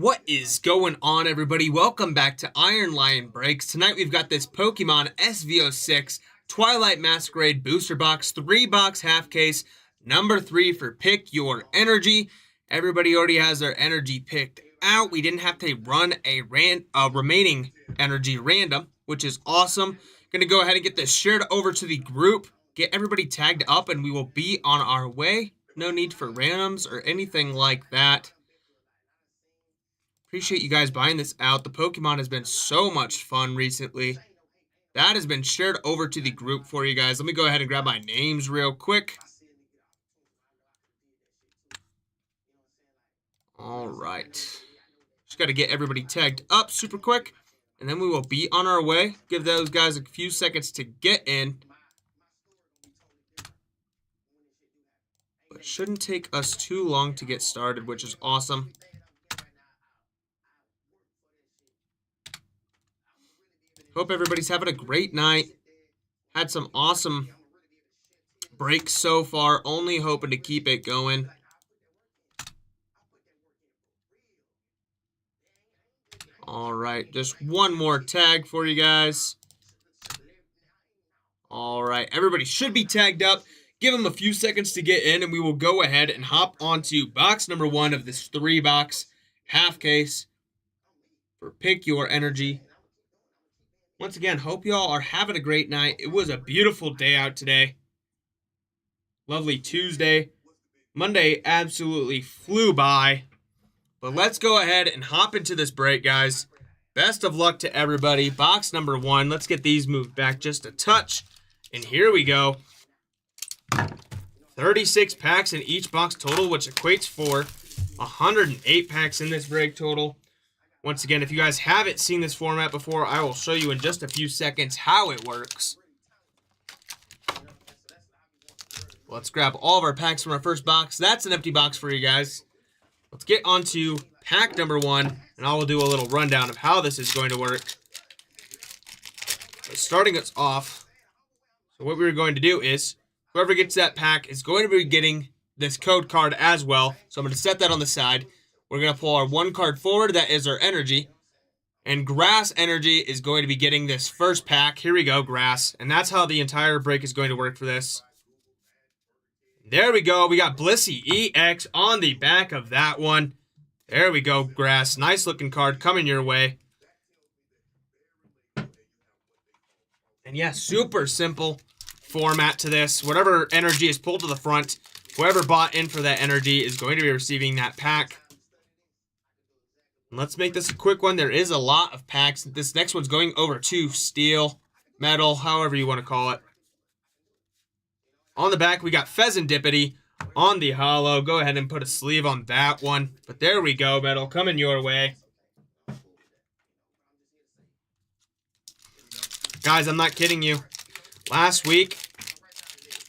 What is going on, everybody? Welcome back to Iron Lion Breaks. Tonight we've got this Pokemon SV06 Twilight Masquerade Booster Box, 3-box half case, number 3 for Pick Your Energy. Everybody already has their energy picked out. We didn't have to run a remaining energy random, which is awesome. Gonna go ahead and get this shared over to the group, get everybody tagged up, and we will be on our way. No need for randoms or anything like that. Appreciate you guys buying this out. The Pokemon has been so much fun recently. That has been shared over to the group for you guys. Let me go ahead and grab my names real quick. All right. Just got to get everybody tagged up super quick, and then we will be on our way. Give those guys a few seconds to get in. But it shouldn't take us too long to get started, which is awesome. Hope everybody's having a great night. Had some awesome breaks so far. Only hoping to keep it going. All right, just one more tag for you guys. All right, everybody should be tagged up. Give them a few seconds to get in, and we will go ahead and hop onto box number 1 of this 3-box half case for Pick Your Energy. Once again, hope y'all are having a great night. It was a beautiful day out today. Lovely Tuesday. Monday absolutely flew by. But let's go ahead and hop into this break, guys. Best of luck to everybody. Box number 1. Let's get these moved back just a touch. And here we go. 36 packs in each box total, which equates for 108 packs in this break total. Once again, if you guys haven't seen this format before, I will show you in just a few seconds how it works. Let's grab all of our packs from our first box. That's an empty box for you guys. Let's get on to pack number 1, and I will do a little rundown of how this is going to work. So starting us off, so what we're going to do is, whoever gets that pack is going to be getting this code card as well. So I'm going to set that on the side. We're going to pull our 1 card forward. That is our energy. And Grass Energy is going to be getting this first pack. Here we go, Grass. And that's how the entire break is going to work for this. There we go. We got Blissey EX on the back of that one. There we go, Grass. Nice looking card coming your way. And yeah, super simple format to this. Whatever energy is pulled to the front, whoever bought in for that energy is going to be receiving that pack. Let's make this a quick one. There is a lot of packs. This next one's going over to steel, metal, however you want to call it. On the back, we got Pheasantipity on the hollow. Go ahead and put a sleeve on that one. But there we go, metal, coming your way. Guys, I'm not kidding you. Last week,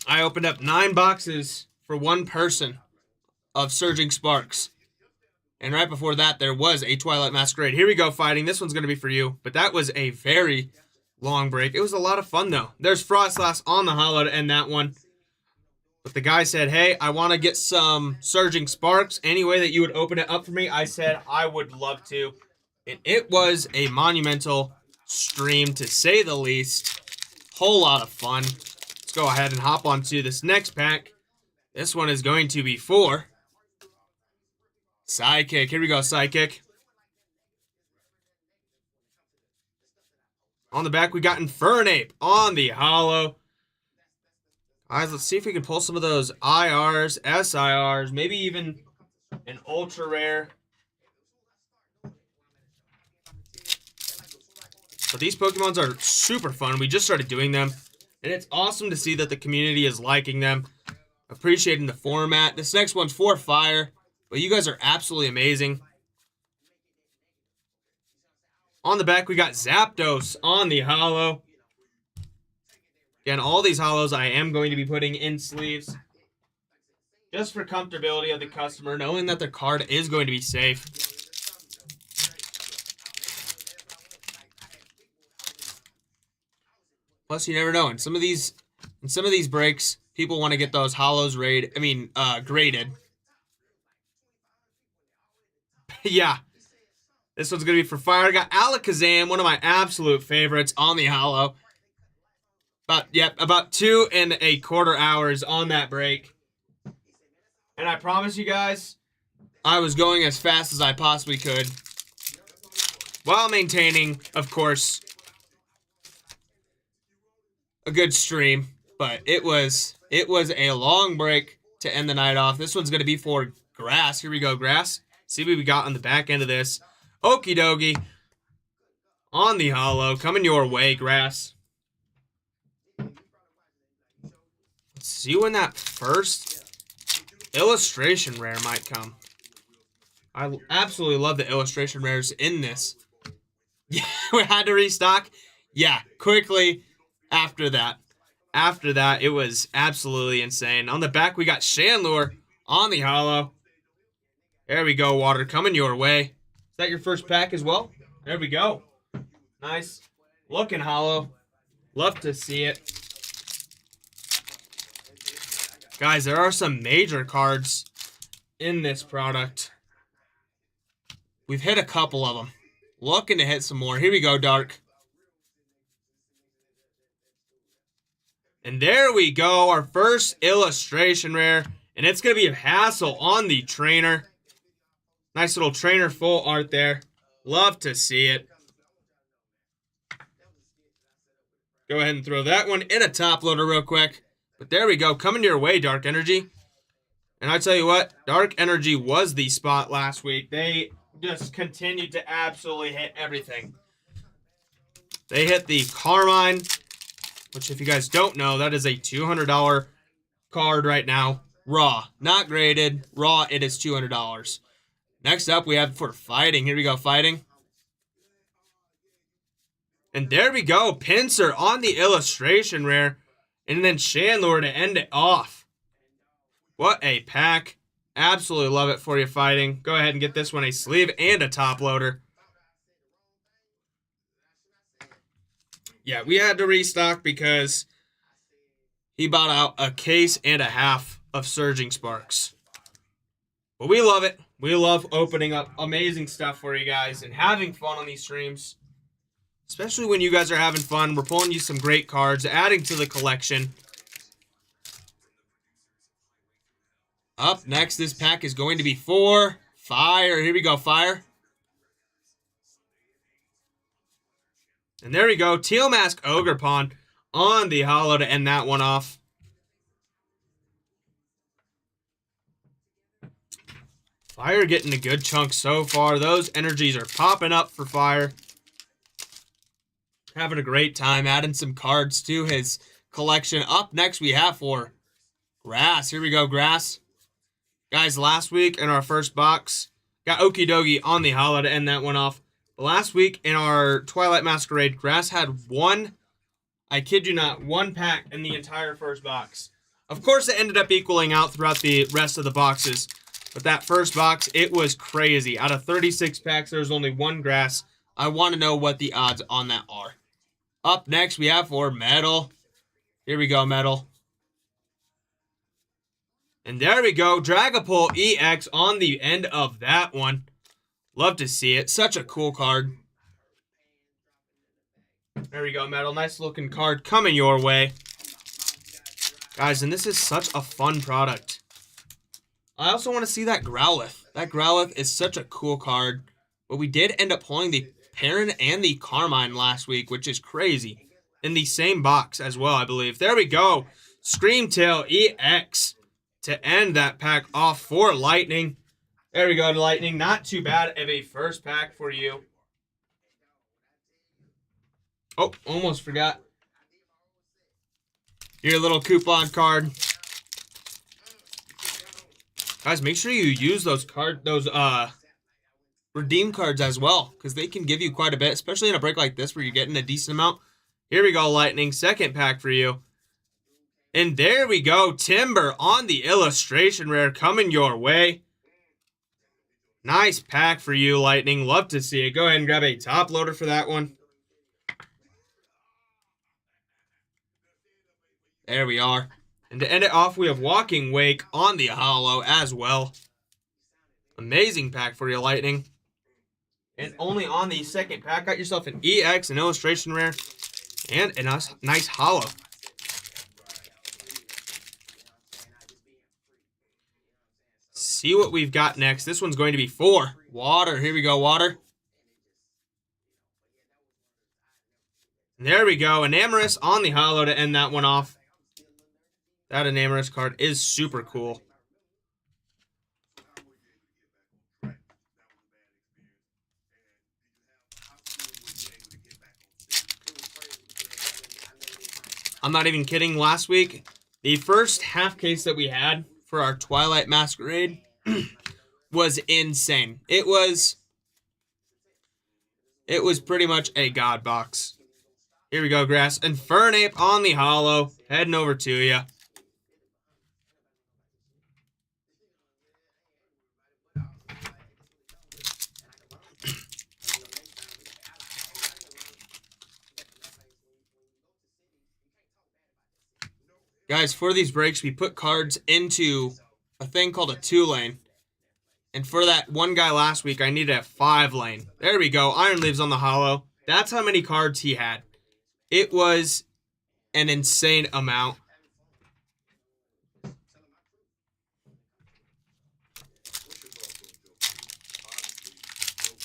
I opened up 9 boxes for one person of Surging Sparks. And right before that, there was a Twilight Masquerade. Here we go, fighting. This one's going to be for you. But that was a very long break. It was a lot of fun, though. There's Frostlass on the hollow to end that one. But the guy said, hey, I want to get some Surging Sparks. Any way that you would open it up for me? I said I would love to. And it was a monumental stream, to say the least. Whole lot of fun. Let's go ahead and hop onto this next pack. This one is going to be for Psychic. Here we go, Psychic. On the back, we got Infernape on the hollow. Guys, let's see if we can pull some of those IRs, SIRs, maybe even an ultra rare. But these Pokemons are super fun. We just started doing them, and it's awesome to see that the community is liking them, appreciating the format. This next one's for Fire. But you guys are absolutely amazing. On the back, we got Zapdos on the hollow. Again, all these hollows I am going to be putting in sleeves. Just for comfortability of the customer, knowing that their card is going to be safe. Plus, you never know. In some of these breaks, people want to get those hollows graded. Yeah, This one's going to be for fire. I got Alakazam, one of my absolute favorites on the holo. About 2.25 hours on that break. And I promise you guys, I was going as fast as I possibly could, while maintaining, of course, a good stream. But it was a long break to end the night off. This one's going to be for Grass. Here we go, Grass. See what we got on the back end of this. Okie dokie. On the holo. Coming your way, Grass. Let's see when that first illustration rare might come. I absolutely love the illustration rares in this. Yeah, we had to restock. Yeah, quickly after that. After that, it was absolutely insane. On the back, we got Chandler on the holo. There we go, Water, coming your way. Is that your first pack as well? There we go. Nice looking holo. Love to see it. Guys, there are some major cards in this product. We've hit a couple of them. Looking to hit some more. Here we go, Dark. And there we go, our first illustration rare. And it's going to be a hassle on the trainer. Nice little trainer full art there. Love to see it. Go ahead and throw that one in a top loader real quick. But there we go, coming your way, Dark Energy. And I tell you what, Dark Energy was the spot last week. They just continued to absolutely hit everything. They hit the Carmine, which if you guys don't know, that is a $200 card right now. Raw, not graded. Raw, it is $200. Next up, we have for Fighting. Here we go, Fighting. And there we go, Pinsir on the illustration rare. And then Chandler to end it off. What a pack. Absolutely love it for you, Fighting. Go ahead and get this one a sleeve and a top loader. Yeah, we had to restock because he bought out a case and a half of Surging Sparks. But we love it. We love opening up amazing stuff for you guys and having fun on these streams. Especially when you guys are having fun. We're pulling you some great cards, adding to the collection. Up next, this pack is going to be for Fire. Here we go, Fire. And there we go, Teal Mask Ogerpon on the holo to end that one off. Fire getting a good chunk so far. Those energies are popping up for Fire. Having a great time, adding some cards to his collection. Up next, we have for Grass. Here we go, Grass. Guys, last week in our first box, got Okie Dokie on the holo to end that one off. Last week in our Twilight Masquerade, Grass had one, I kid you not, one pack in the entire first box. Of course, it ended up equaling out throughout the rest of the boxes. But that first box, it was crazy. Out of 36 packs, there was only one Grass. I want to know what the odds on that are. Up next, we have for Metal. Here we go, Metal. And there we go, Dragapult EX on the end of that one. Love to see it. Such a cool card. There we go, Metal. Nice looking card coming your way. Guys, and this is such a fun product. I also want to see that Growlithe. That Growlithe is such a cool card. But we did end up pulling the Perrin and the Carmine last week, which is crazy. In the same box as well, I believe. There we go. Screamtail EX to end that pack off for Lightning. There we go, Lightning. Not too bad of a first pack for you. Oh, almost forgot. Your little coupon card. Guys, make sure you use those redeem cards as well, because they can give you quite a bit, especially in a break like this where you're getting a decent amount. Here we go, Lightning. Second pack for you. And there we go, Timber on the illustration rare coming your way. Nice pack for you, Lightning. Love to see it. Go ahead and grab a top loader for that one. There we are. And to end it off, we have Walking Wake on the holo as well. Amazing pack for you, Lightning. And only on the second pack, got yourself an EX, an illustration rare, and a nice holo. See what we've got next. This one's going to be 4. Water. Here we go, water. And there we go. Enamorous on the holo to end that one off. That Enamorous card is super cool. I'm not even kidding. Last week, the first half case that we had for our Twilight Masquerade was insane. It was pretty much a god box. Here we go, Grass. Infernape on the holo. Heading over to you. Guys, for these breaks, we put cards into a thing called a 2-lane. And for that one guy last week, I needed a 5-lane. There we go. Iron Leaves on the holo. That's how many cards he had. It was an insane amount.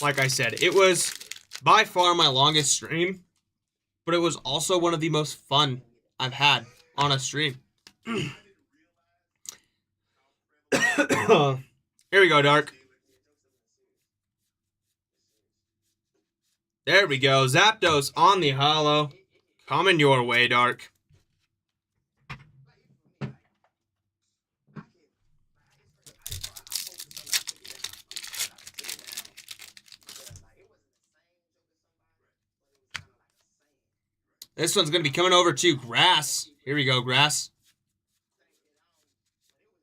Like I said, it was by far my longest stream, but it was also one of the most fun I've had on a stream. Here we go, Dark. There we go. Zapdos on the holo. Coming your way, Dark. This one's going to be coming over to Grass. Here we go, Grass.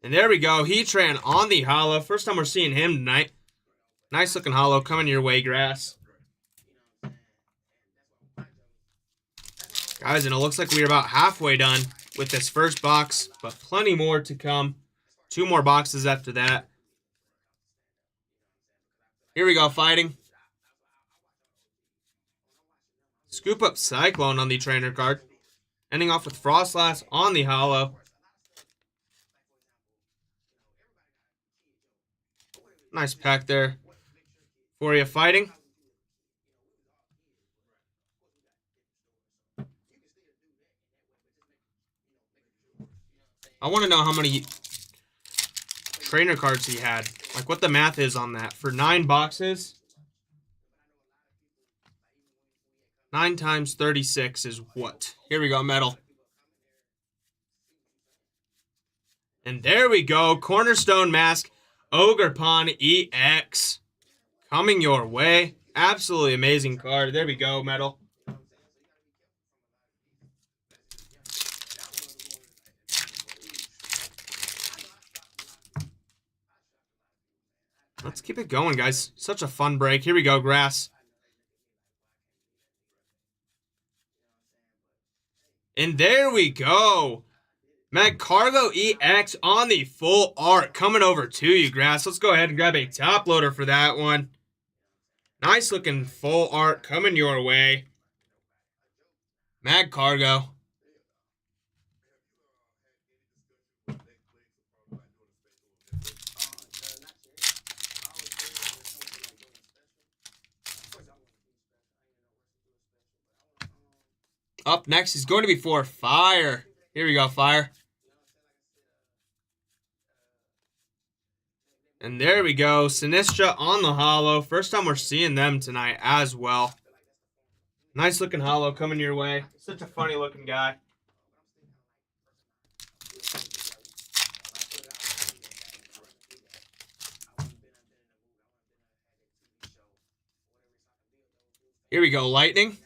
And there we go. Heatran on the holo. First time we're seeing him tonight. Nice looking holo coming your way, Grass. Guys, and it looks like we're about halfway done with this first box, but plenty more to come. 2 more boxes after that. Here we go, fighting. Scoop up Cyclone on the trainer card. Ending off with Frostlass on the holo. Nice pack there for you, fighting. I want to know how many trainer cards he had. Like what the math is on that. For 9 boxes, 9 times 36 is what? Here we go, metal. And there we go. Cornerstone Mask, Ogerpon EX. Coming your way. Absolutely amazing card. There we go, metal. Let's keep it going, guys. Such a fun break. Here we go, Grass. And there we go. Magcargo EX on the full art. Coming over to you, Grass. Let's go ahead and grab a top loader for that one. Nice looking full art coming your way. Magcargo. Up next is going to be for Fire. Here we go, Fire. And there we go. Sinistra on the holo. First time we're seeing them tonight as well. Nice looking holo coming your way. Such a funny looking guy. Here we go, Lightning.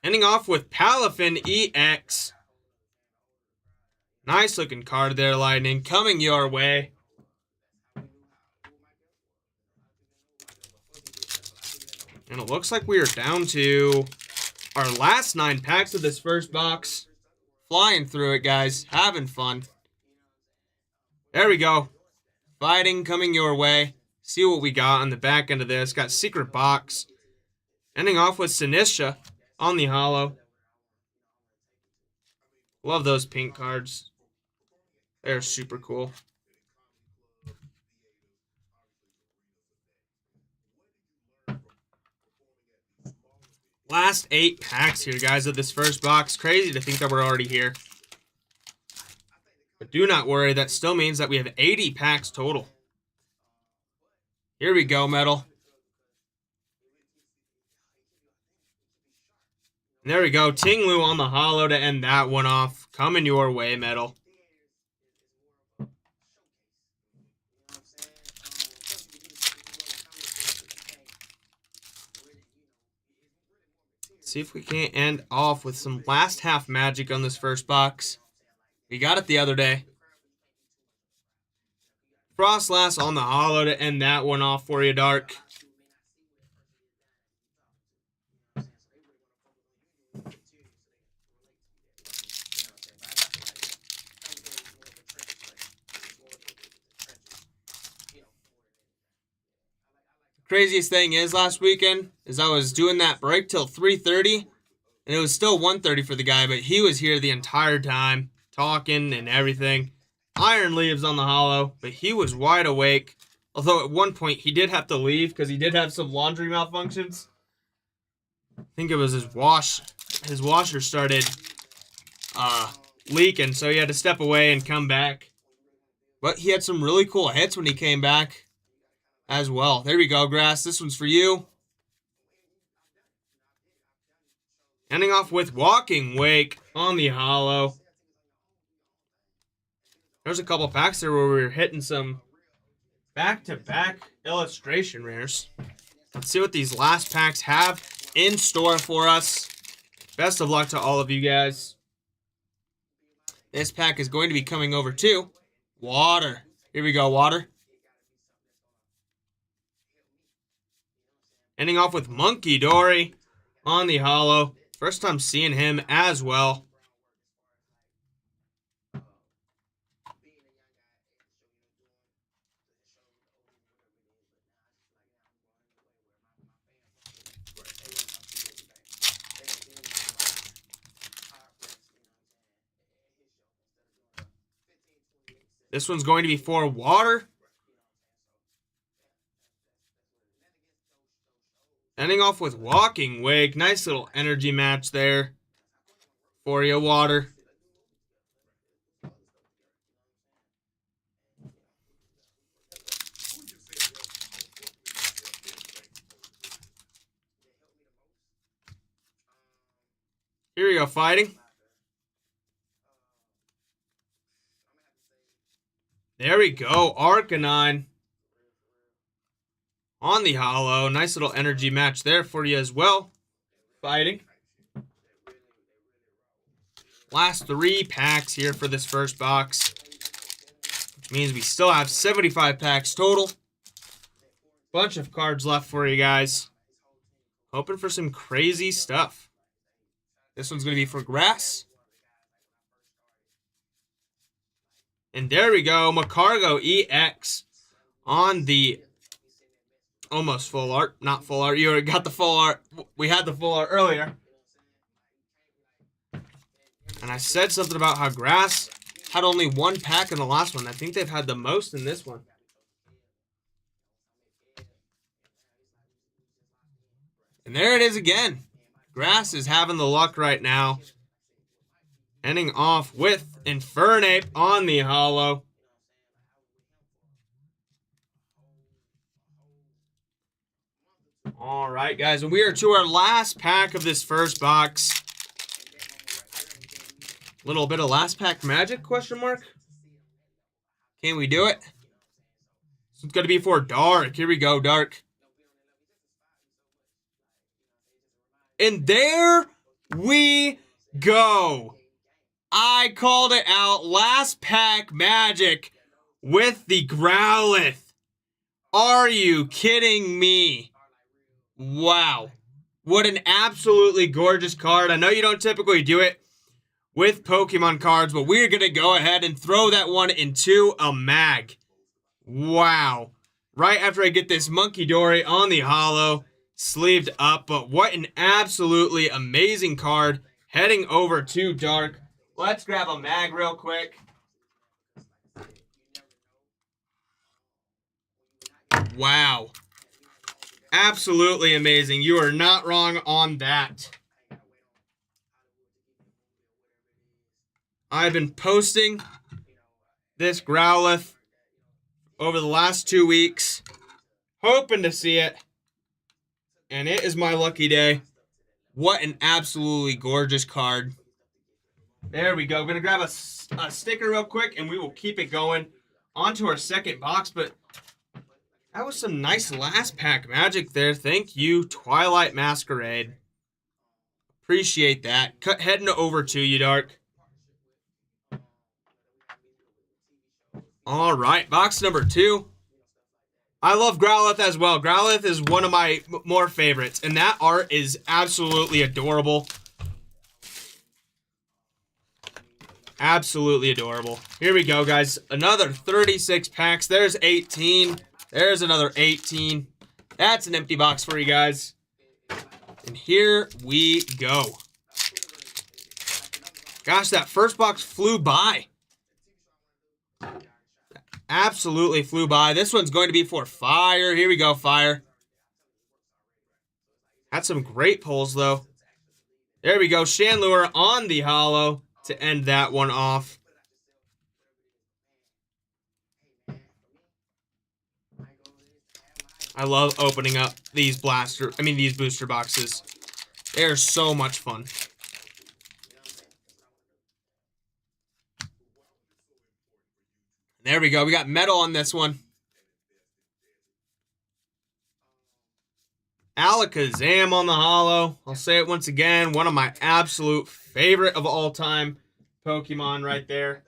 Ending off with Palafin EX. Nice looking card there, Lightning. Coming your way. And it looks like we are down to our last 9 packs of this first box. Flying through it, guys. Having fun. There we go. Fighting coming your way. See what we got on the back end of this. Got Secret Box. Ending off with Sinistra on the holo. Love those pink cards. They're super cool. Last 8 packs here, guys, of this first box. Crazy to think that we're already here. But do not worry, that still means that we have 80 packs total. Here we go, Metal. And there we go. Ting Lu on the holo to end that one off. Coming your way, Metal. See if we can't end off with some last half magic on this first box. We got it the other day. Frostlass on the holo to end that one off for you, Dark. Craziest thing is last weekend is I was doing that break till 3:30 and it was still 1:30 for the guy, but he was here the entire time talking and everything. Iron Leaves on the holo, but he was wide awake. Although at one point he did have to leave because he did have some laundry malfunctions. I think it was his washer started leaking, so he had to step away and come back. But he had some really cool hits when he came back as well. There we go, Grass. This one's for you. Ending off with Walking Wake on the holo. There's a couple packs there where we were hitting some back-to-back illustration rares. Let's see what these last packs have in store for us. Best of luck to all of you guys. This pack is going to be coming over to Water. Here we go, Water. Ending off with Monkey Dory on the holo. First time seeing him as well. This one's going to be for Water. Ending off with Walking Wake. Nice little energy match there for you, Water. Here we go, Fighting. There we go, Arcanine on the holo. Nice little energy match there for you as well. Fighting. Last 3 packs here for this first box. Which means we still have 75 packs total. Bunch of cards left for you guys. Hoping for some crazy stuff. This one's going to be for Grass. And there we go, Macargo EX on the almost full art. Not full art. You already got the full art. We had the full art earlier. And I said something about how Grass had only 1 pack in the last one. I think they've had the most in this one. And there it is again. Grass is having the luck right now. Ending off with Infernape on the holo. All right, guys, and we are to our last pack of this first box. Little bit of last pack magic, question mark? Can we do it? This one's going to be for Dark. Here we go, Dark. And there we go. I called it out. Last pack magic with the Growlithe. Are you kidding me? Wow. What an absolutely gorgeous card. I know you don't typically do it with Pokemon cards, but we're going to go ahead and throw that one into a mag. Wow. Right after I get this Monkey Dory on the holo, sleeved up, but what an absolutely amazing card. Heading over to Dark. Let's grab a mag real quick. Wow. Absolutely amazing. You are not wrong on that. I've been posting this Growlithe over the last 2 weeks, hoping to see it, and it is my lucky day. What an absolutely gorgeous card. There we go. We're going to grab a sticker real quick, and we will keep it going. On to our second box, but that was some nice last pack magic there. Thank you, Twilight Masquerade. Appreciate that. Heading over to you, Dark. All right, box number 2. I love Growlithe as well. Growlithe is one of my more favorites, and that art is absolutely adorable. Absolutely adorable. Here we go, guys. Another 36 packs. There's 18. There's another 18. That's an empty box for you guys. And here we go. Gosh, that first box flew by. Absolutely flew by. This one's going to be for Fire. Here we go, Fire. Had some great pulls, though. There we go. Chandelure on the holo to end that one off. I love opening up these these booster boxes. They're so much fun. There we go. We got metal on this one. Alakazam on the holo. I'll say it once again. One of my absolute favorite of all time Pokemon right there.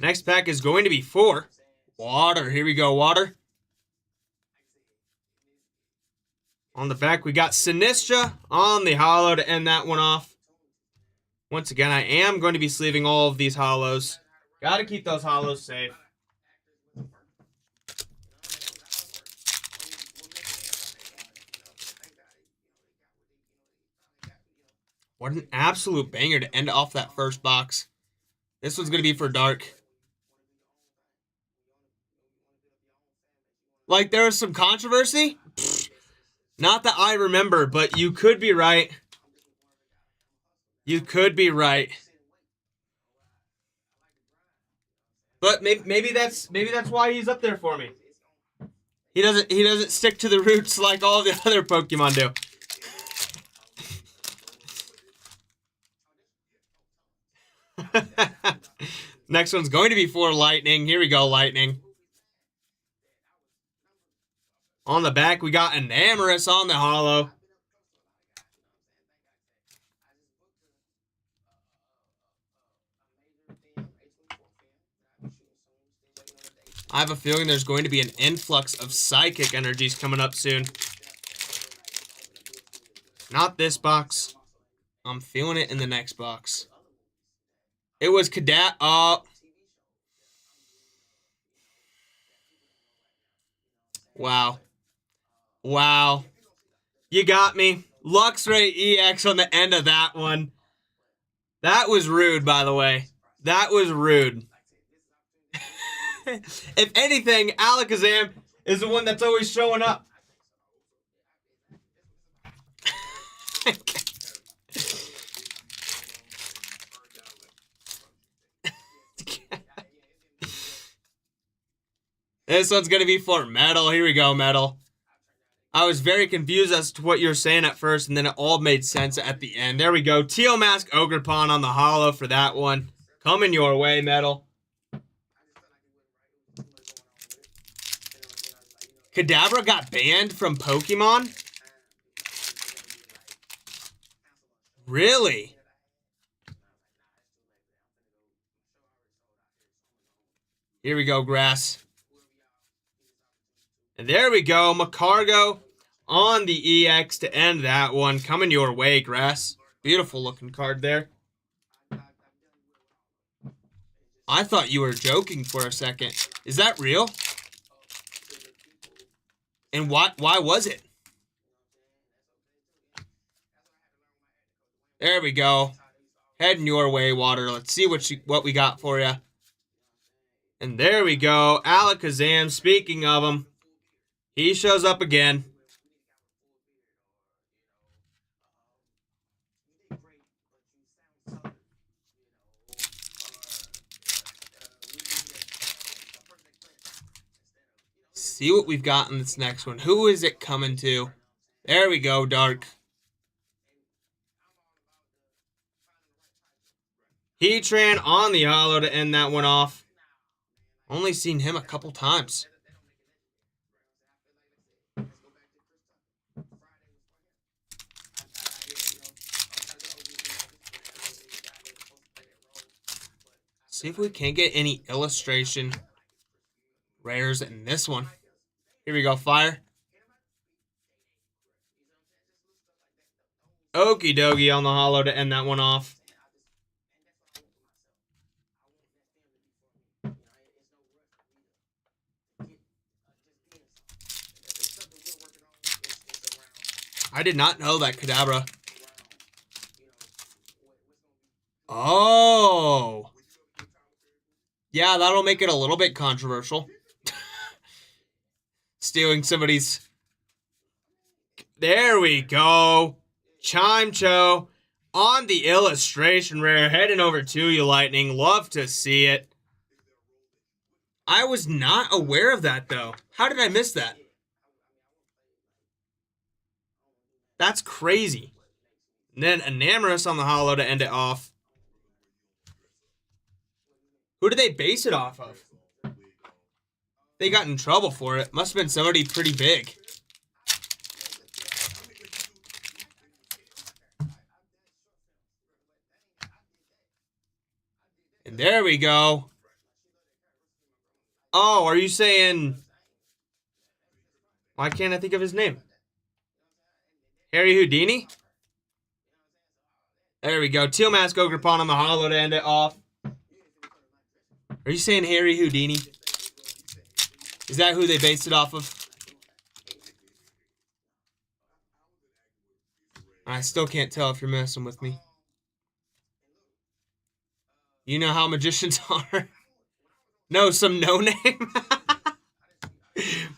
Next pack is going to be for Water. Here we go, Water. On the back, we got Sinistra on the holo to end that one off. Once again, I am going to be sleeving all of these holos. Got to keep those holos safe. What an absolute banger to end off that first box. This one's going to be for Dark. Like, there was some controversy? Not that I remember, but you could be right. You could be right. But maybe that's why he's up there for me. He doesn't stick to the roots like all the other Pokemon do. Next one's going to be for Lightning. Here we go, Lightning. On the back, we got Enamorus on the holo. I have a feeling there's going to be an influx of psychic energies coming up soon. Not this box. I'm feeling it in the next box. It was Cadet. Wow. Wow. You got me. Luxray EX on the end of that one. That was rude, by the way. That was rude. If anything, Alakazam is the one that's always showing up. This one's going to be for Metal. Here we go, Metal. I was very confused as to what you were saying at first, and then it all made sense at the end. There we go. Teal Mask Ogerpon on the holo for that one. Coming your way, Metal. Kadabra got banned from Pokemon? Really? Here we go, Grass. And there we go, Macargo on the EX to end that one. Coming your way, Grass. Beautiful looking card there. I thought you were joking for a second. Is that real? And why was it? There we go. Heading your way, Water. Let's see what we got for you. And there we go. Alakazam, speaking of him, he shows up again. See what we've got in this next one. Who is it coming to? There we go, Dark. Heatran on the holo to end that one off. Only seen him a couple times. See if we can't get any illustration rares in this one. Here we go, Fire. Okie dokie on the holo to end that one off. I did not know that Kadabra. Oh. Yeah, that'll make it a little bit controversial. Stealing somebody's... There we go. Chimecho on the illustration rare. Heading over to you, Lightning. Love to see it. I was not aware of that, though. How did I miss that? That's crazy. And then Enamorous on the holo to end it off. Who did they base it off of? They got in trouble for it. Must have been somebody pretty big. And there we go. Oh, are you saying... Why can't I think of his name? Harry Houdini? There we go. Teal Mask Ogrepon on the holo to end it off. Are you saying Harry Houdini? Is that who they based it off of? I still can't tell if you're messing with me. You know how magicians are? No, some no-name?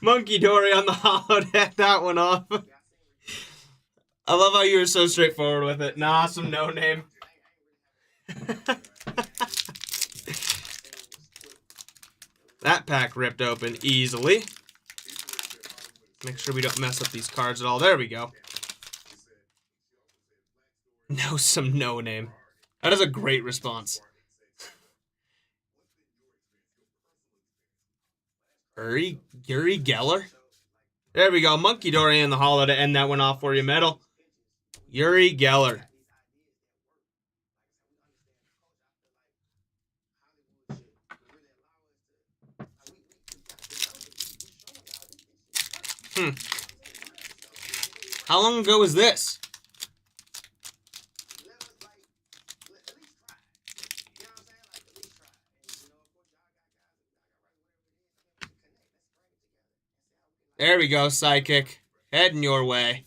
Monkey Dory on the holo to end that one off. I love how you were so straightforward with it. Nah, some no-name. That pack ripped open easily. Make sure we don't mess up these cards at all. There we go. No, some no-name. That is a great response. Uri Geller? There we go. Monkey Dory in the holo to end that one off for you, Metal. Uri Geller. How long ago was this? There we go, Psychic. Heading your way.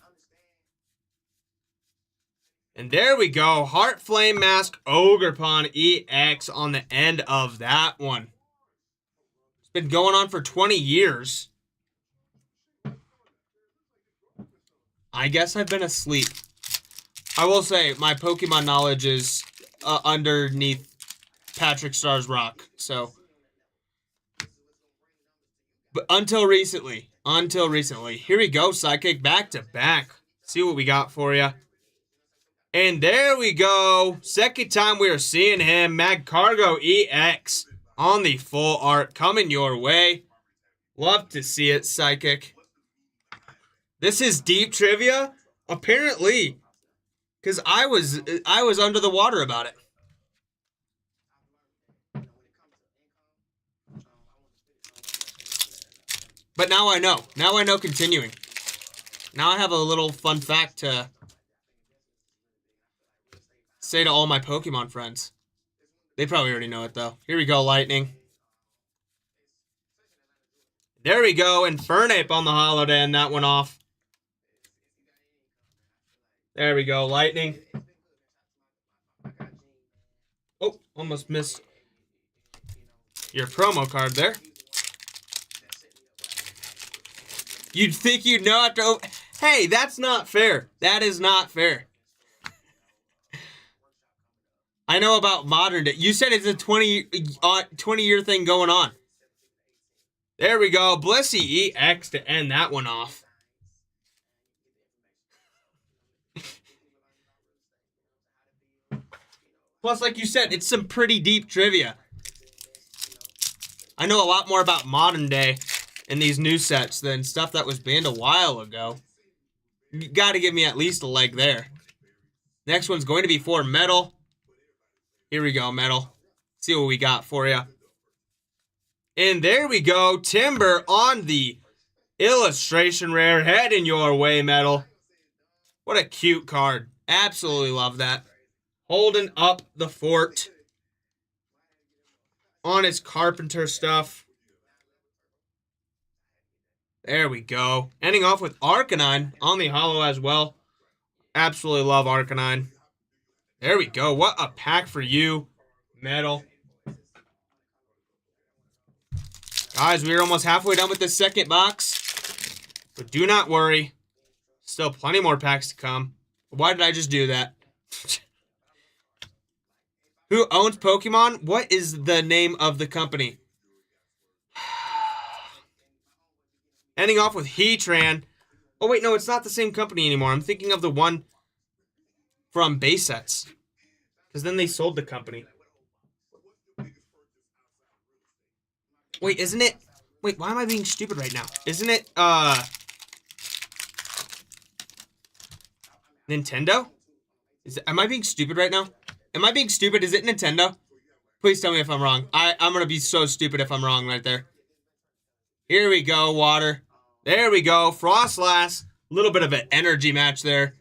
And there we go. Heart Flame Mask Ogrepon EX on the end of that one. It's been going on for 20 years. I guess I've been asleep. I will say, my Pokemon knowledge is underneath Patrick Starr's rock, so... But until recently. Here we go, Psychic, back to back. See what we got for you. And there we go. Second time we are seeing him. Magcargo EX on the full art coming your way. Love to see it, Psychic. This is deep trivia? Apparently. Because I was under the water about it. But now I know. Now I know continuing. Now I have a little fun fact to say to all my Pokemon friends. They probably already know it, though. Here we go, Lightning. There we go. Infernape on the holo to end that one off. There we go, Lightning. Oh, almost missed your promo card there. You'd think you'd know after... Hey, that's not fair. That is not fair. I know about modern day. You said it's a 20-year thing going on. There we go. Blissey EX to end that one off. Plus, like you said, it's some pretty deep trivia. I know a lot more about modern day in these new sets than stuff that was banned a while ago. You got to give me at least a leg there. Next one's going to be for Metal. Here we go, Metal. See what we got for you. And there we go. Timber on the illustration rare. Heading your way, Metal. What a cute card. Absolutely love that. Holding up the fort on his carpenter stuff. There we go. Ending off with Arcanine on the holo as well. Absolutely love Arcanine. There we go. What a pack for you, Metal. Guys, we're almost halfway done with the second box. But do not worry. Still plenty more packs to come. Why did I just do that? Who owns Pokemon? What is the name of the company? Ending off with Heatran. Oh, wait, no, it's not the same company anymore. I'm thinking of the one from Base Sets. Because then they sold the company. Wait, isn't it... Wait, why am I being stupid right now? Isn't it, Nintendo? Am I being stupid right now? Am I being stupid? Is it Nintendo? Please tell me if I'm wrong. I'm going to be so stupid if I'm wrong right there. Here we go, Water. There we go. Frostlass. A little bit of an energy match there.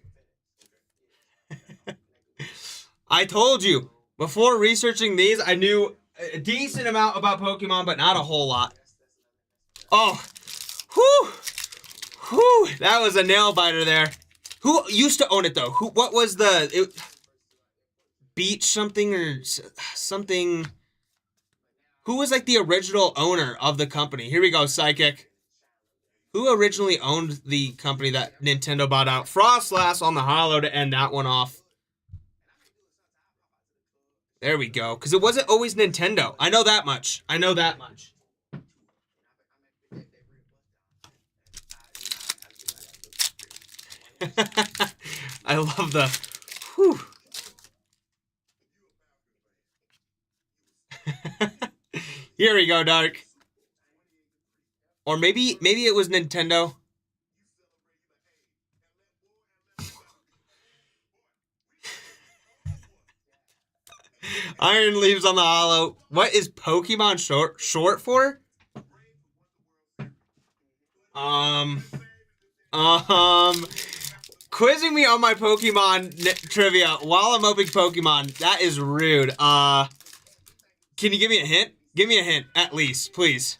I told you. Before researching these, I knew a decent amount about Pokemon, but not a whole lot. Oh. Whew. Whew. That was a nail biter there. Who used to own it, though? What was the... Beach something or something. Who was like the original owner of the company? Here we go, Psychic. Who originally owned the company that Nintendo bought out? Frostlass on the holo to end that one off. There we go. Because it wasn't always Nintendo. I know that much. I know that much. I love the... Whew. Here we go, Dark. Or maybe it was Nintendo. Iron Leaves on the holo. What is Pokemon short for? Quizzing me on my Pokemon trivia while I'm opening Pokemon. That is rude. Can you give me a hint? Give me a hint, at least, please.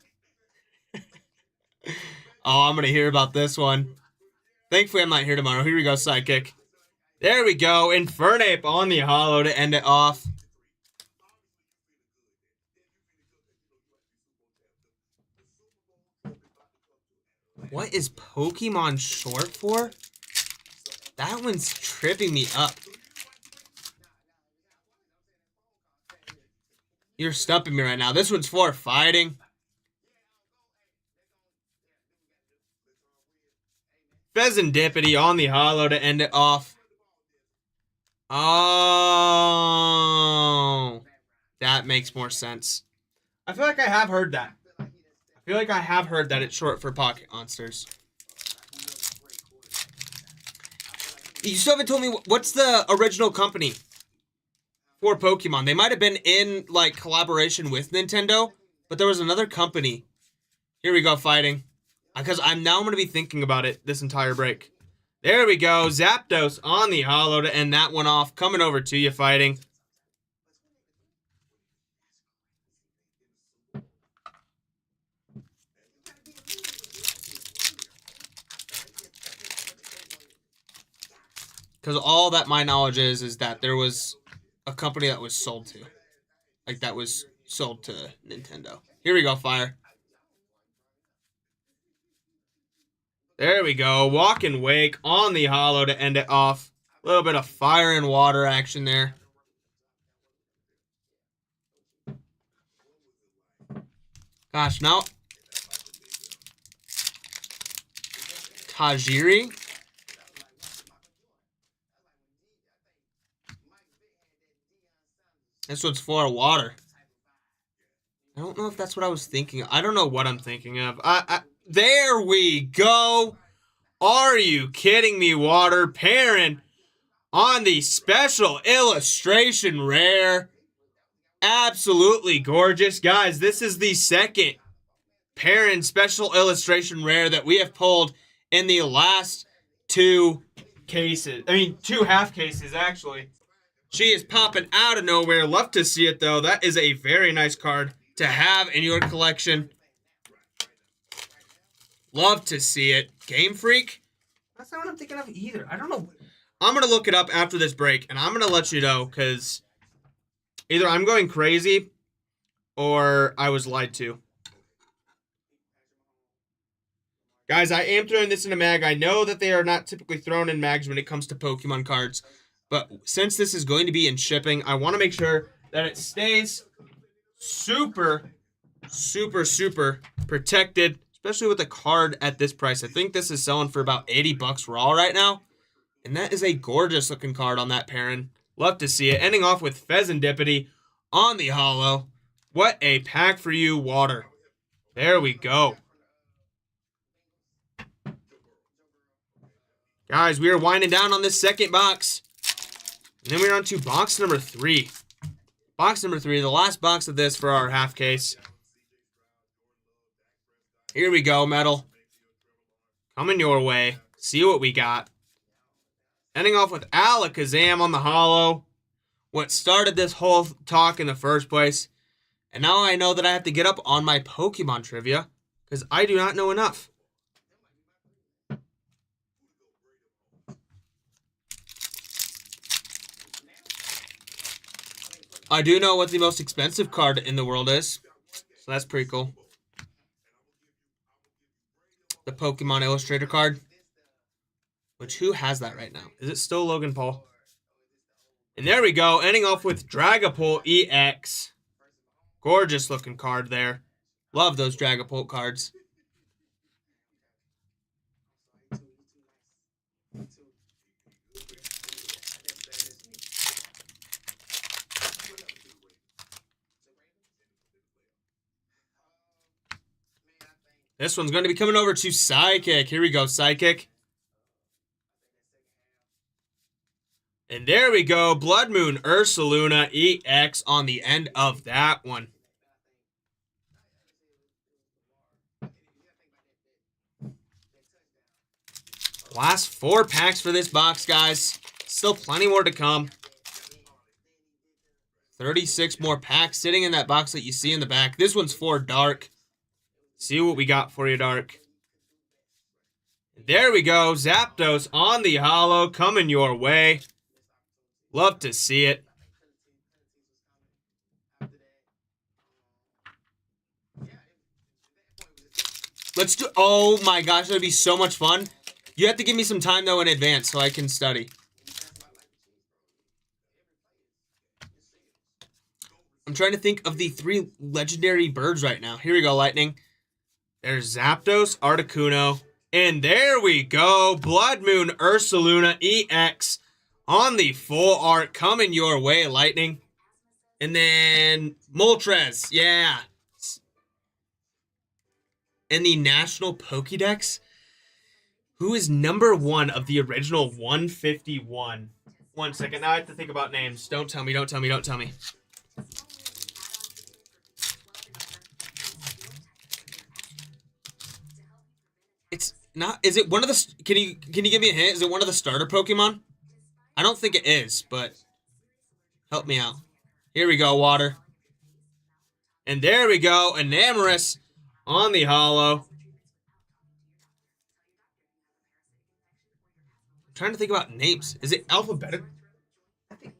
Oh, I'm going to hear about this one. Thankfully, I'm not here tomorrow. Here we go, Sidekick. There we go. Infernape on the holo to end it off. What is Pokemon short for? That one's tripping me up. You're stumping me right now. This one's for fighting. Pheasantipity on the holo to end it off. Oh. That makes more sense. I feel like I have heard that. I feel like I have heard that it's short for Pocket Monsters. You still haven't told me what's the original company for Pokemon. They might have been in, like, collaboration with Nintendo, but there was another company. Here we go, fighting. Because I'm going to be thinking about it this entire break. There we go. Zapdos on the holo to end that one off. Coming over to you, Fighting. Because all that my knowledge is that there was a company that was sold to. Like, that was sold to Nintendo. Here we go, Fire. There we go. Walk and Wake on the holo to end it off. A little bit of fire and water action there. Gosh, now Tajiri. This one's full of water. I don't know if that's what I was thinking. I don't know what I'm thinking of. There we go. Are you kidding me, Water? Perrin on the special illustration rare. Absolutely gorgeous. Guys, this is the second Perrin special illustration rare that we have pulled in the last two cases. I mean, two half cases, actually. She is popping out of nowhere. Love to see it, though. That is a very nice card to have in your collection. Love to see it. Game Freak? That's not what I'm thinking of either. I don't know. I'm going to look it up after this break, and I'm going to let you know, because either I'm going crazy or I was lied to. Guys, I am throwing this in a mag. I know that they are not typically thrown in mags when it comes to Pokemon cards, but since this is going to be in shipping, I want to make sure that it stays super protected, especially with a card at this price. I think this is selling for about 80 bucks raw right now, and that is a gorgeous looking card on that Perrin. Love to see it. Ending off with Pheasantipity on the holo. What a pack for you, Water. There we go. Guys, we are winding down on this second box. And then we're on to box number 3. Box number 3, the last box of this for our half case. Here we go, Metal. Coming your way. See what we got. Ending off with Alakazam on the holo. What started this whole talk in the first place. And now I know that I have to get up on my Pokemon trivia, because I do not know enough. I do know what the most expensive card in the world is, so that's pretty cool. The Pokemon Illustrator card. Which, who has that right now? Is it still Logan Paul? And there we go, ending off with Dragapult EX. Gorgeous looking card there. Love those Dragapult cards. This one's going to be coming over to Psychic. Here we go, Psychic. And there we go. Blood Moon Ursaluna EX on the end of that one. Last 4 packs for this box, guys. Still plenty more to come. 36 more packs sitting in that box that you see in the back. This one's for Dark. See what we got for you, Dark. There we go. Zapdos on the holo coming your way. Love to see it. Let's do... Oh my gosh, that would be so much fun. You have to give me some time, though, in advance so I can study. I'm trying to think of the 3 legendary birds right now. Here we go, Lightning. There's Zapdos, Articuno, and there we go. Blood Moon Ursaluna EX on the full art coming your way, Lightning. And then Moltres, yeah. And the National Pokédex. Who is number 1 of the original 151? 1 second, now I have to think about names. Don't tell me, don't tell me, don't tell me. not? Is it one of the? Can you give me a hint? Is it one of the starter Pokemon? I don't think it is, but help me out. Here we go, water. And there we go, Enamorous on the holo. I'm trying to think about names. Is it alphabetical?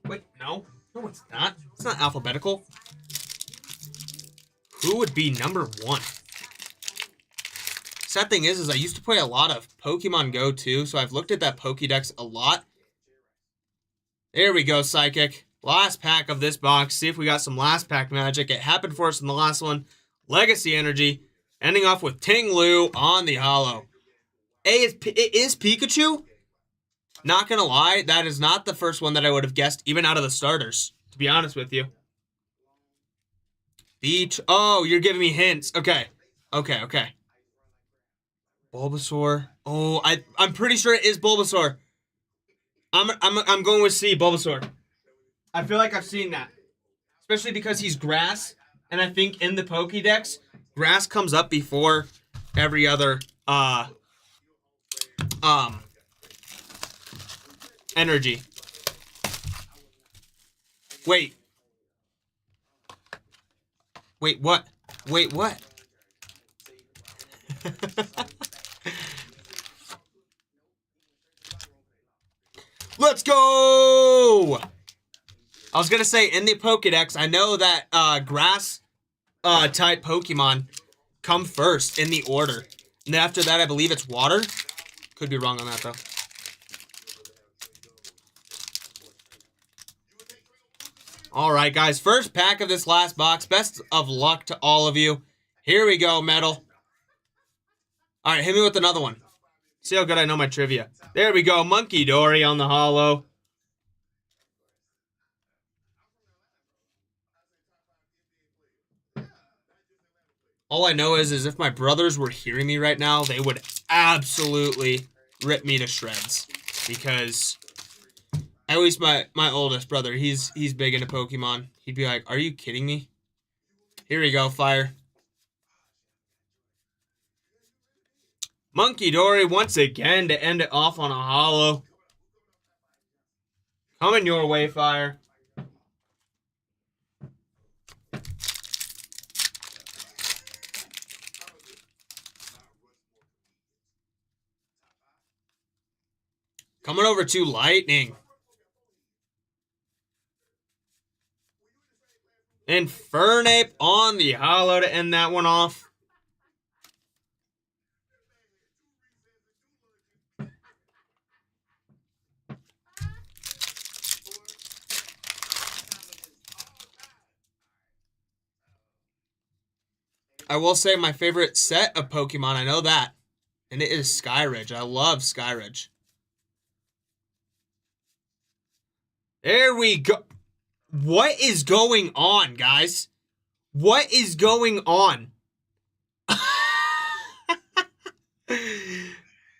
Wait, no. No, it's not. It's not alphabetical. Who would be number 1? Sad thing is I used to play a lot of Pokemon Go too, so I've looked at that Pokédex a lot. There we go, Psychic. Last pack of this box. See if we got some last pack magic. It happened for us in the last one. Legacy Energy. Ending off with Ting Lu on the holo. It is Pikachu. Not gonna lie, that is not the first one that I would have guessed, even out of the starters, to be honest with you. Beach. Oh, you're giving me hints. Okay. Bulbasaur. Oh, I'm pretty sure it is Bulbasaur. I'm going with C, Bulbasaur. I feel like I've seen that. Especially because he's grass, and I think in the Pokédex, grass comes up before every other energy. Wait, what? Wait, what? Let's go! I was going to say, in the Pokédex, I know that grass type Pokemon come first in the order. And then after that, I believe it's water. Could be wrong on that, though. All right, guys. First pack of this last box. Best of luck to all of you. Here we go, Metal. All right, hit me with another one. See how good I know my trivia. There we go. Monkey Dory on the holo. All I know is if my brothers were hearing me right now, they would absolutely rip me to shreds. Because at least my oldest brother, he's big into Pokemon. He'd be like, "Are you kidding me?" Here we go, Fire. Monkey Dory once again to end it off on a holo. Coming your way, Fire. Coming over to Lightning. Infernape on the holo to end that one off. I will say my favorite set of Pokemon, I know that, and it is Skyridge. I love Skyridge. There we go. What is going on, guys? What is going on?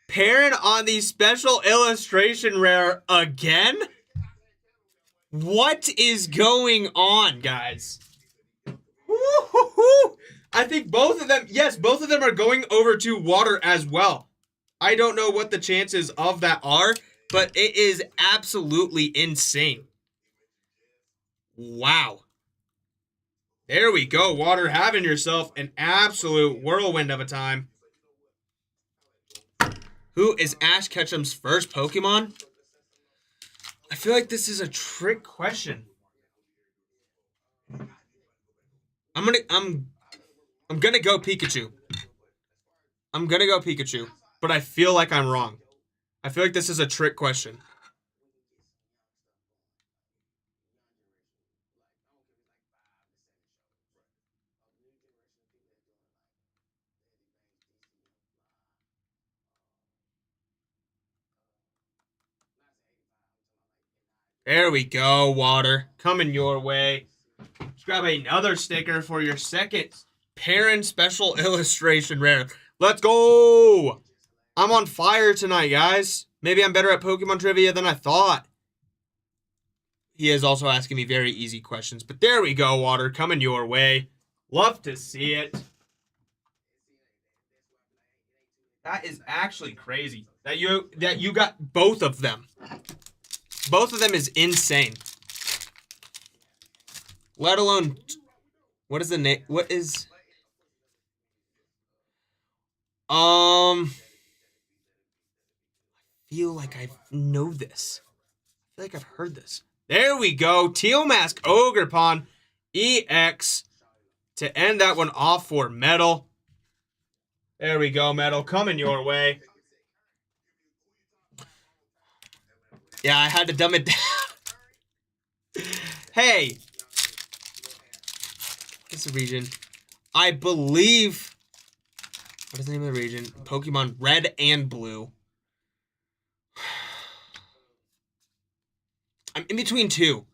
Parent on the special illustration rare again? What is going on, guys? Woo-hoo-hoo. I think both of them, yes, both of them are going over to water as well. I don't know what the chances of that are, but it is absolutely insane. Wow. There we go, water, having yourself an absolute whirlwind of a time. Who is Ash Ketchum's first Pokemon? I feel like this is a trick question. I'm gonna go Pikachu. I'm gonna go Pikachu, but I feel like I'm wrong. I feel like this is a trick question. There we go, water. Coming your way. Let's grab another sticker for your second Parent Special Illustration Rare. Let's go! I'm on fire tonight, guys. Maybe I'm better at Pokemon trivia than I thought. He is also asking me very easy questions. But there we go, water. Coming your way. Love to see it. That is actually crazy. That you got both of them. Both of them is insane. Let alone, what is the name? What is... I feel like I know this. I feel like I've heard this. There we go. Teal Mask Ogerpon EX to end that one off for Metal. There we go, Metal. Coming your way. Yeah, I had to dumb it down. Hey. What's the region? I believe... What is the name of the region? Pokemon Red and Blue. I'm in between two.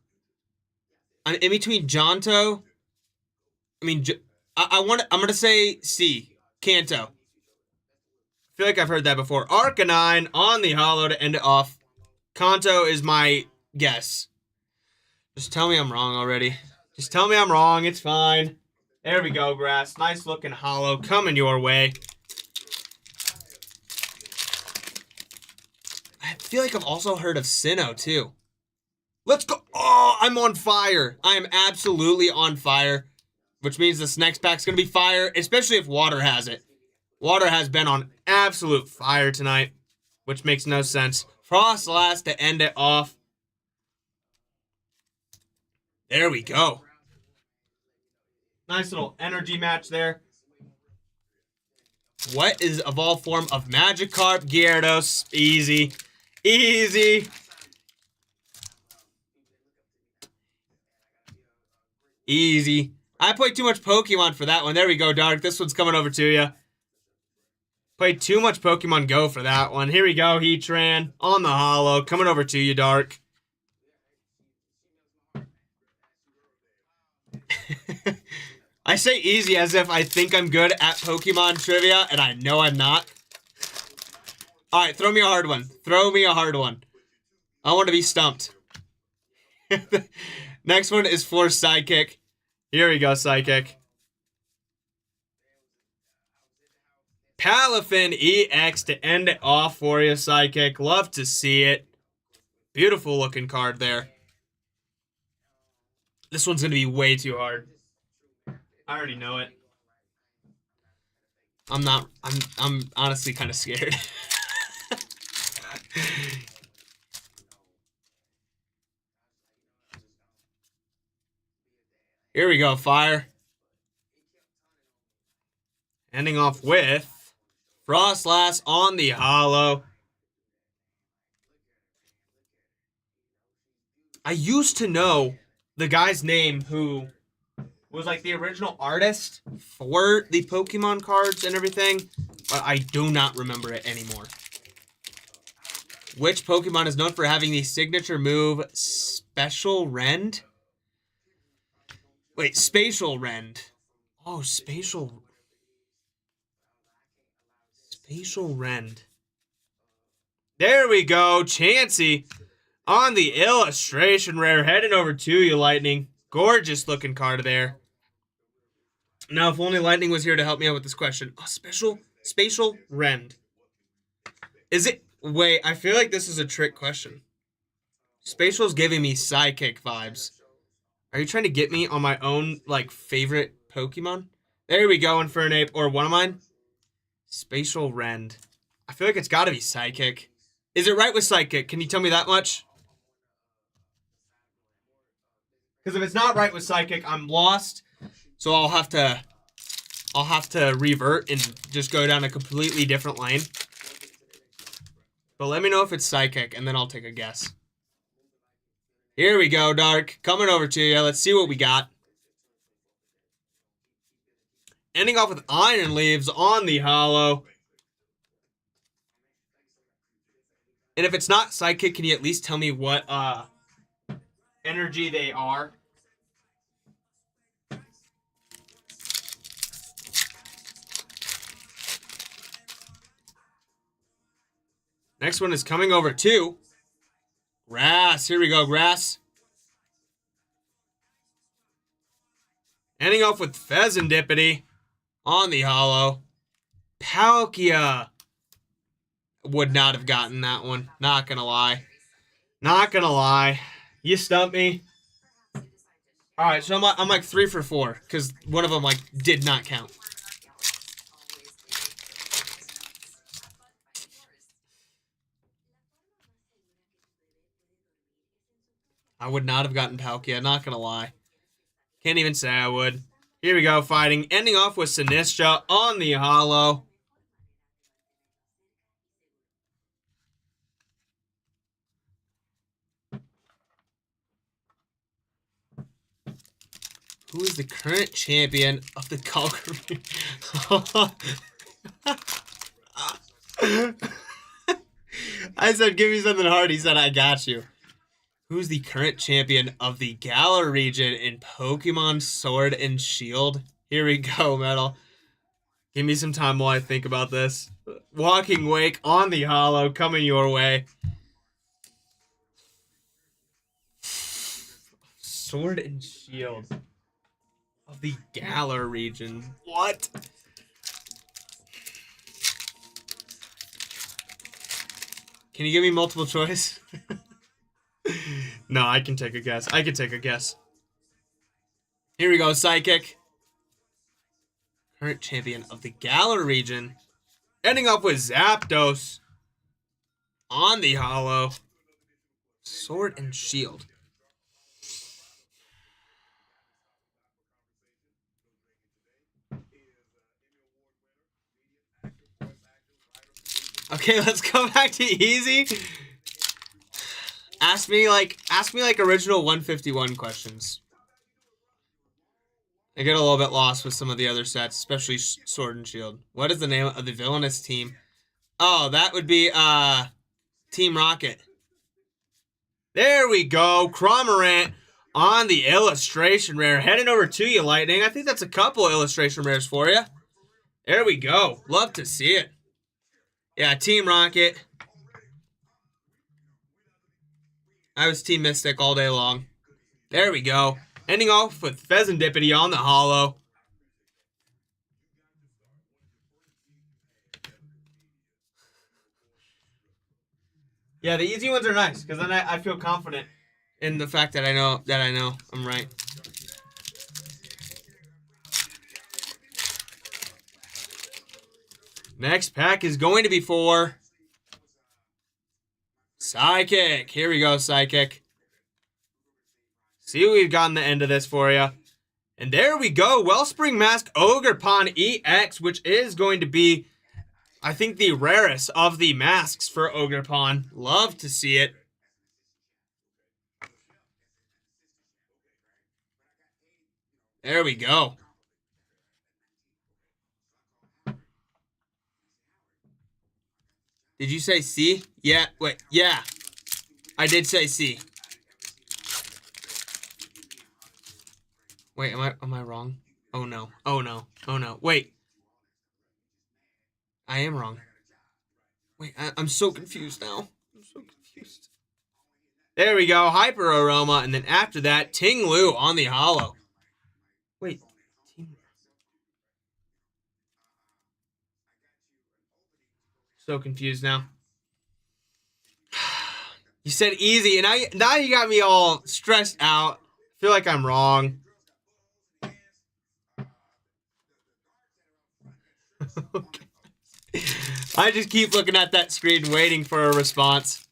I'm in between Johto. I'm gonna say C. Kanto. I feel like I've heard that before. Arcanine on the holo to end it off. Kanto is my guess. Just tell me I'm wrong already. Just tell me I'm wrong. It's fine. There we go, Grass. Nice looking holo coming your way. I feel like I've also heard of Sinnoh too. Let's go. Oh, I'm on fire. I am absolutely on fire. Which means this next pack's going to be fire, especially if Water has it. Water has been on absolute fire tonight, which makes no sense. Frostlass to end it off. There we go. Nice little energy match there. What is evolved form of Magikarp? Gyarados. Easy. Easy. Easy. I played too much Pokemon for that one. There we go, Dark. This one's coming over to you. Played too much Pokemon Go for that one. Here we go, Heatran on the holo. Coming over to you, Dark. I say easy as if I think I'm good at Pokemon trivia, and I know I'm not. Alright, throw me a hard one. Throw me a hard one. I want to be stumped. Next one is for Psychic. Here we go, Psychic. Palafin EX to end it off for you, Psychic. Love to see it. Beautiful looking card there. This one's going to be way too hard. I already know it. I'm honestly kind of scared. Here we go, Fire. Ending off with Frostlass on the holo. I used to know the guy's name who was like the original artist for the Pokemon cards and everything, but I do not remember it anymore. Which Pokemon is known for having the signature move Special Rend? Wait, Spatial Rend. Oh, Spatial Rend. There we go. Chansey on the illustration rare. Heading over to you, Lightning. Gorgeous looking card there. Now, if only Lightning was here to help me out with this question. Oh, Spatial Rend. Is it... Wait, I feel like this is a trick question. Spatial's giving me Psychic vibes. Are you trying to get me on my own, like, favorite Pokemon? There we go, Infernape. Or one of mine. Spatial Rend. I feel like it's got to be Psychic. Is it right with Psychic? Can you tell me that much? Because if it's not right with Psychic, I'm lost. So I'll have to revert and just go down a completely different lane. But let me know if it's Psychic, and then I'll take a guess. Here we go, Dark. Coming over to you. Let's see what we got. Ending off with Iron Leaves on the holo. And if it's not Psychic, can you at least tell me what energy they are? Next one is coming over to Grass. Here we go, Grass. Ending off with Pheasantipity on the holo. Palkia would not have gotten that one. Not gonna lie. Not gonna lie. You stumped me. All right, so I'm like 3 for 4 because one of them like did not count. I would not have gotten Palkia. Not gonna lie. Can't even say I would. Here we go, fighting. Ending off with Sinistra on the holo. Who is the current champion of the Calgary? I said, give me something hard. He said, I got you. Who's the current champion of the Galar region in Pokemon Sword and Shield? Here we go, Metal. Give me some time while I think about this. Walking Wake on the holo, coming your way. Sword and Shield of the Galar region. What? Can you give me multiple choice? No, I can take a guess. I can take a guess. Here we go, Psychic. Current champion of the Galar region. Ending up with Zapdos on the holo. Sword and Shield. Okay, let's go back to easy. Ask me like original 151 questions. I get a little bit lost with some of the other sets, especially Sword and Shield. What is the name of the villainous team? Oh, that would be Team Rocket. There we go. Cramorant on the illustration rare. Heading over to you, Lightning. I think that's a couple illustration rares for you. There we go. Love to see it. Yeah, Team Rocket. I was Team Mystic all day long. There we go. Ending off with Pheasantipity on the holo. Yeah, the easy ones are nice because then I feel confident in the fact that I know I'm right. Next pack is going to be for Psychic. Here we go, Psychic. See what we've gotten the end of this for you. And there we go. Wellspring Mask Ogerpon EX, which is going to be, I think, the rarest of the masks for Ogerpon. Love to see it. There we go. Did you say C? Yeah, wait, yeah. I did say C. Wait, am I wrong? Oh no. Oh no. Oh no. Wait. I am wrong. Wait, I'm so confused now. I'm so confused. There we go. Hyper Aroma, and then after that, Ting Lu on the holo. Wait. So confused now. You said easy, and now you got me all stressed out. I feel like I'm wrong. Okay. I just keep looking at that screen waiting for a response.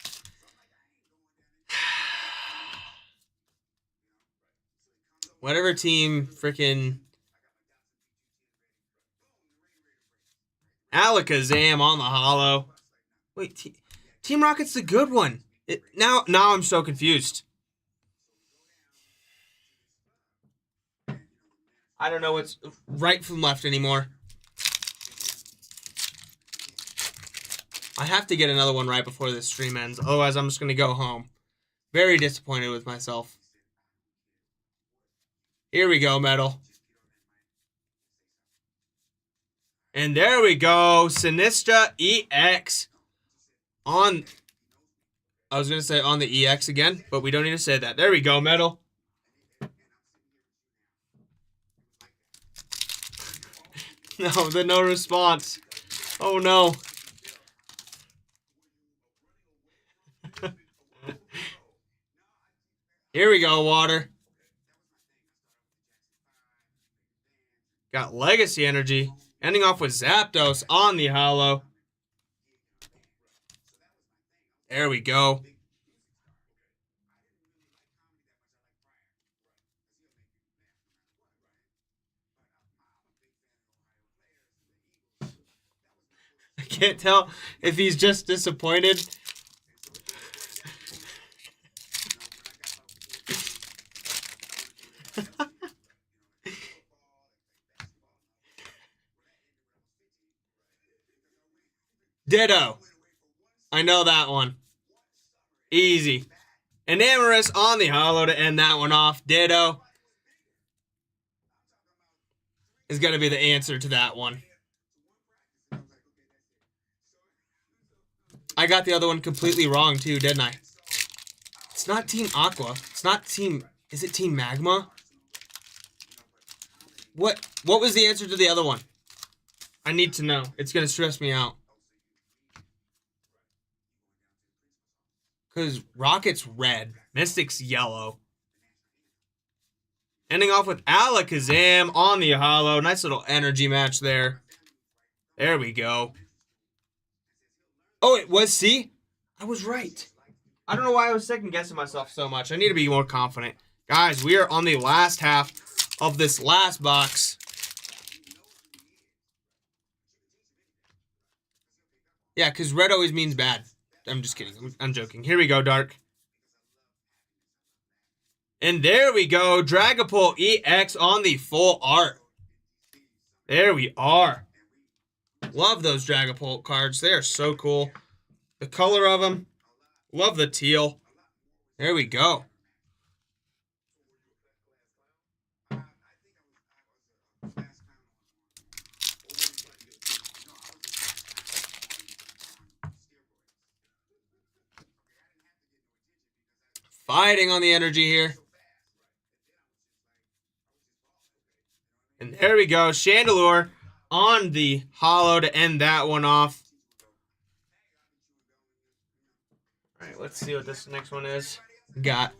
Whatever team freaking Alakazam on the holo. Wait, Team Rocket's the good one. Now I'm so confused. I don't know what's right from left anymore. I have to get another one right before this stream ends. Otherwise, I'm just going to go home. Very disappointed with myself. Here we go, Metal. And there we go. Sinistra EX on... I was going to say on the EX again, but we don't need to say that. There we go, Metal. No response. Oh, no. Here we go, water. Got Legacy Energy. Ending off with Zapdos on the holo. There we go. I can't tell if he's just disappointed. Ditto. I know that one. Easy. Enamorous on the holo to end that one off. Ditto is going to be the answer to that one. I got the other one completely wrong too, didn't I? It's not Team Aqua. It's not Team... Is it Team Magma? What was the answer to the other one? I need to know. It's going to stress me out. Because Rocket's red. Mystic's yellow. Ending off with Alakazam on the holo. Nice little energy match there. There we go. Oh, it was C? I was right. I don't know why I was second guessing myself so much. I need to be more confident. Guys, we are on the last half of this last box. Yeah, because red always means bad. I'm just kidding. I'm joking. Here we go, Dark. And there we go. Dragapult EX on the full art. There we are. Love those Dragapult cards. They are so cool. The color of them. Love the teal. There we go. Fighting on the energy here. And there we go. Chandelure on the holo to end that one off. All right, let's see what this next one is. Got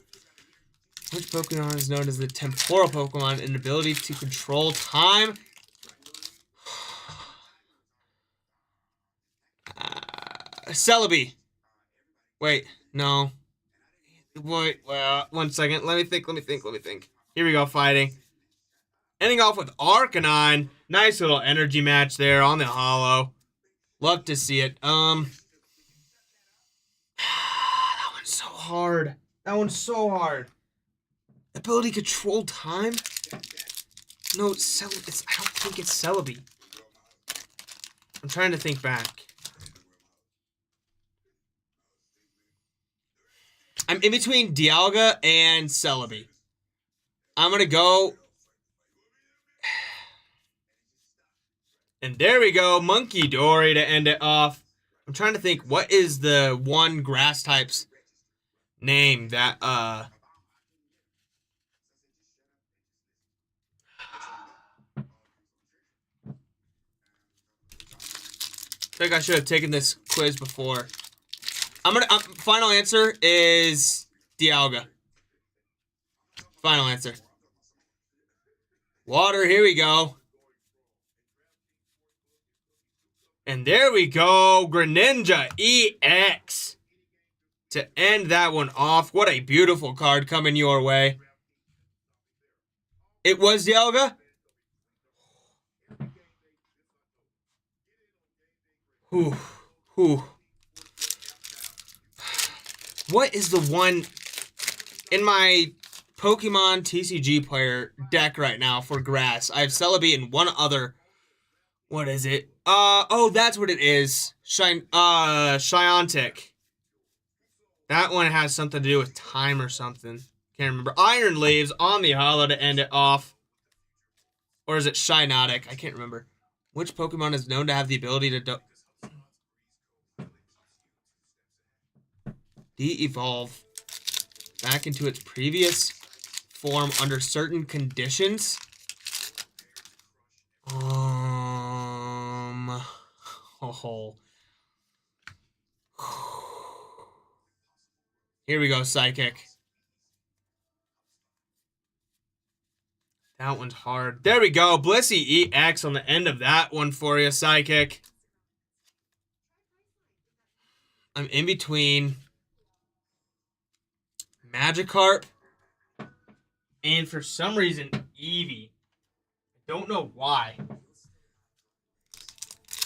which Pokemon is known as the temporal Pokemon and ability to control time? Celebi. Wait, no. Wait, well, 1 second. Let me think. Here we go, fighting. Ending off with Arcanine. Nice little energy match there on the holo. Love to see it. That one's so hard. Ability control time? No, I don't think it's Celebi. I'm trying to think back. I'm in between Dialga and Celebi. I'm going to go... And there we go. Monkey Dory to end it off. I'm trying to think, what is the one grass type's name that, I think I should have taken this quiz before. Final answer is Dialga. Final answer. Water, here we go. And there we go. Greninja EX. To end that one off. What a beautiful card coming your way. It was Dialga? Whew. What is the one in my Pokemon TCG player deck right now for grass? I have Celebi and one other. What is it? Oh, that's what it is. Scientific. That one has something to do with time or something. Can't remember. Iron Leaves on the holo to end it off. Or is it Shinotic? I can't remember. Which Pokemon is known to have the ability to de-evolve back into its previous form under certain conditions? Oh. Here we go, Psychic. That one's hard. There we go. Blissey EX on the end of that one for you, Psychic. I'm in between Magikarp and for some reason Eevee. I don't know why.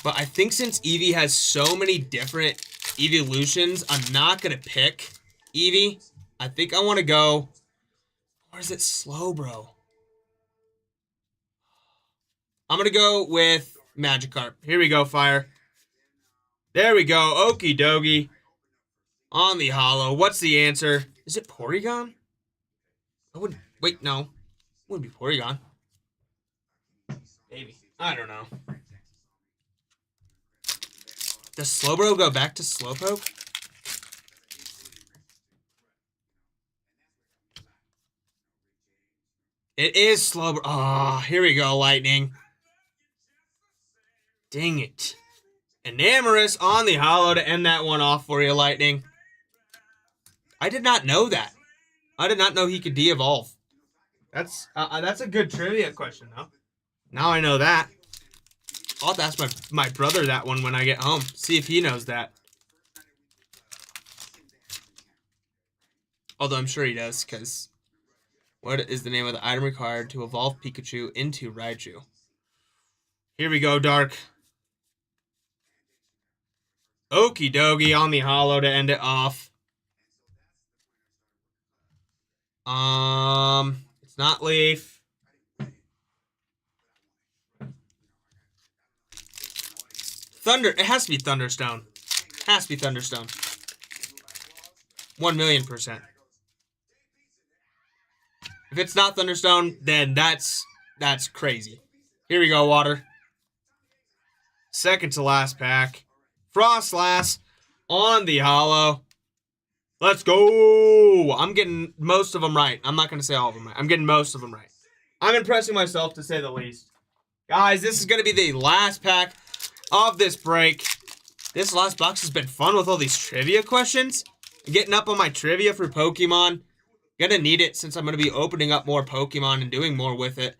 But I think since Eevee has so many different evolutions, I'm not going to pick Eevee. I think I want to go... Or is it Slowbro? I'm going to go with Magikarp. Here we go, Fire. There we go. Okie dokie. On the holo. What's the answer? Is it Porygon? Wait, no. It wouldn't be Porygon. Maybe. I don't know. Does Slowbro go back to Slowpoke? It is Slowbro. Ah, here we go, Lightning. Dang it. Enamorous on the holo to end that one off for you, Lightning. I did not know that. I did not know he could de-evolve. That's a good trivia question, though. Now I know that. I'll have to ask my brother that one when I get home. See if he knows that. Although I'm sure he does, because what is the name of the item required to evolve Pikachu into Raichu? Here we go, Dark. Okie dokie on the holo to end it off. It's not Leaf. Thunder. It has to be Thunderstone. Has to be Thunderstone. 1,000,000%. If it's not Thunderstone, then that's crazy. Here we go, Water. Second to last pack. Frostlass on the holo. Let's go. I'm getting most of them right. I'm not going to say all of them right. I'm getting most of them right. I'm impressing myself, to say the least. Guys, this is going to be the last pack of this break. This last box has been fun with all these trivia questions. Getting up on my trivia for Pokemon. Gonna need it since I'm going to be opening up more Pokemon and doing more with it.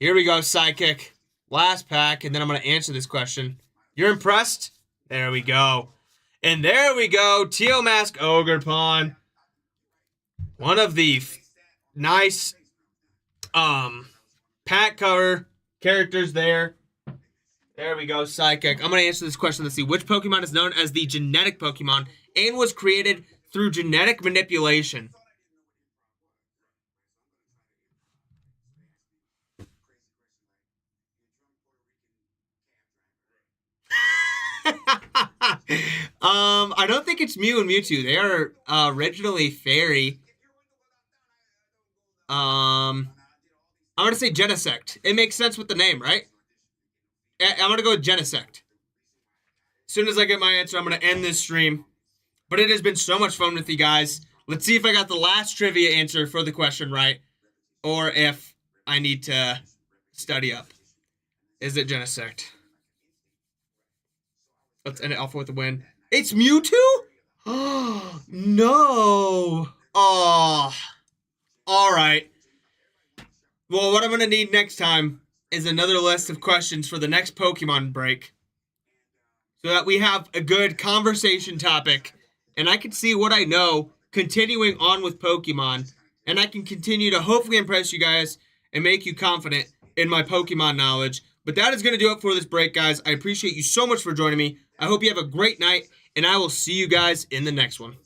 Here we go, Psychic. Last pack, and then I'm going to answer this question. You're impressed? There we go. And there we go, Teal Mask Ogerpon. One of the nice pack cover characters there. There we go, Psychic. I'm going to answer this question. Let's see. Which Pokemon is known as the genetic Pokemon and was created through genetic manipulation? I don't think it's Mew and Mewtwo. They are originally fairy. I'm going to say Genesect. It makes sense with the name, right? I'm going to go with Genesect. As soon as I get my answer, I'm going to end this stream. But it has been so much fun with you guys. Let's see if I got the last trivia answer for the question right. Or if I need to study up. Is it Genesect? Let's end it off with a win. It's Mewtwo? Oh, no. Oh. All right. Well, what I'm going to need next time is another list of questions for the next Pokemon break. So that we have a good conversation topic. And I can see what I know continuing on with Pokemon. And I can continue to hopefully impress you guys and make you confident in my Pokemon knowledge. But that is going to do it for this break, guys. I appreciate you so much for joining me. I hope you have a great night, and I will see you guys in the next one.